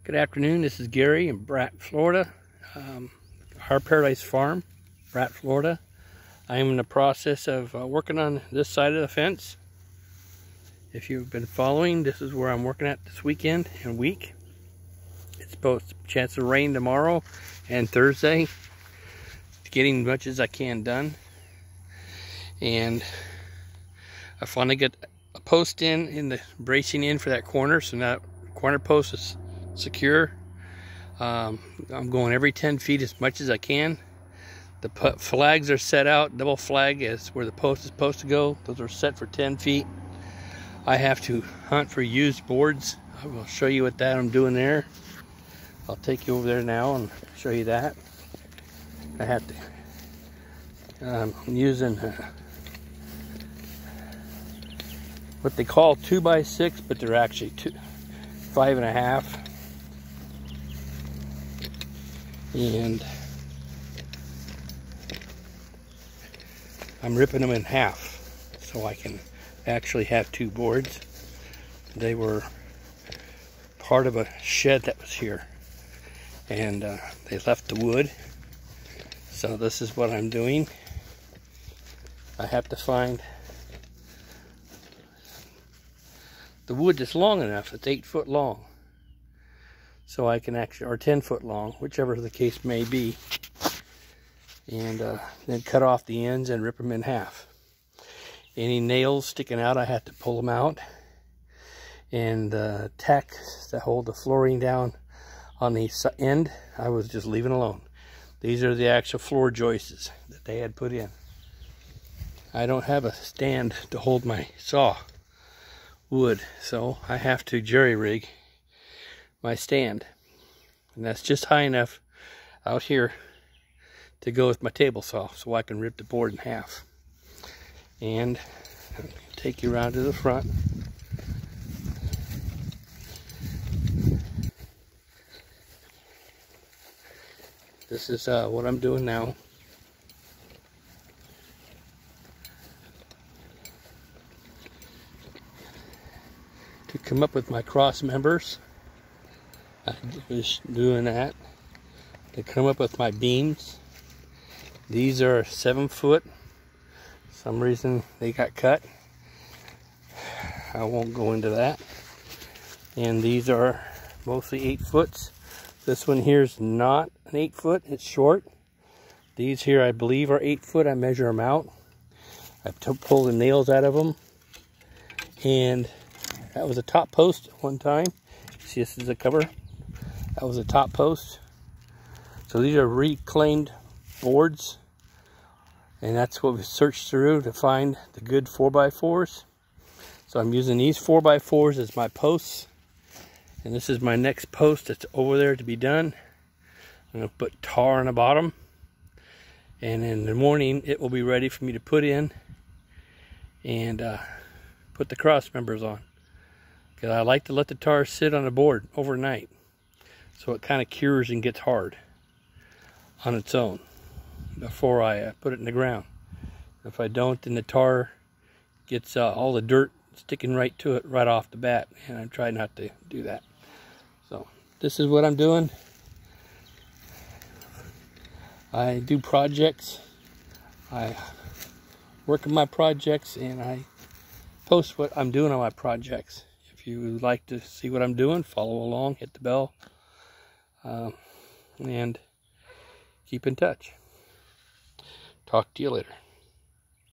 Good afternoon, this is Gary in Bradt, Florida. Our Paradise Farm, Bradt, Florida. I am in the process of working on this side of the fence. If you've been following, this is where I'm working at this weekend and week. It's supposed to chance of rain tomorrow and Thursday. Getting as much as I can done. And I finally got a post in the bracing in for that corner, so now corner post is secure. I'm going every 10 feet as much as I can. The flags are set out. Double flag is where the post is supposed to go. Those are set for 10 feet. I have to hunt for used boards. I will show you what that I'm doing there. I'll take you over there now and show you that. I have to. I'm using what they call 2x6, but they're actually 5.5. And I'm ripping them in half so I can actually have two boards. They were part of a shed that was here, and they left the wood. So this is what I'm doing. I have to find the wood that's long enough. It's 8 foot long. So I can actually, or 10 foot long, whichever the case may be. And then cut off the ends and rip them in half. Any nails sticking out, I have to pull them out. And the tack that hold the flooring down on the end, I was just leaving alone. These are the actual floor joists that they had put in. I don't have a stand to hold my saw wood, so I have to jerry rig my stand, and that's just high enough out here to go with my table saw, so I can rip the board in half. And I'll take you around to the front. This is what I'm doing now. To come up with my cross members, I was doing that. To come up with my beams. These are 7 foot. For some reason they got cut. I won't go into that. And these are mostly 8 foots. This one here is not an 8 foot, it's short. These here I believe are 8 foot. I measure them out. I pull the nails out of them. And that was a top post at one time. See, this is a cover. That was a top post. So these are reclaimed boards. And that's what we searched through to find the good 4x4s. So I'm using these 4x4s as my posts. And this is my next post that's over there to be done. I'm going to put tar on the bottom. And in the morning it will be ready for me to put in and put the cross members on. Because I like to let the tar sit on the board overnight, so it kind of cures and gets hard on its own before I put it in the ground. If I don't, then the tar gets all the dirt sticking right to it right off the bat, and I try not to do that. So this is what I'm doing. I do projects. I work on my projects, and I post what I'm doing on my projects. If you would like to see what I'm doing, follow along, hit the bell, and keep in touch. Talk to you later.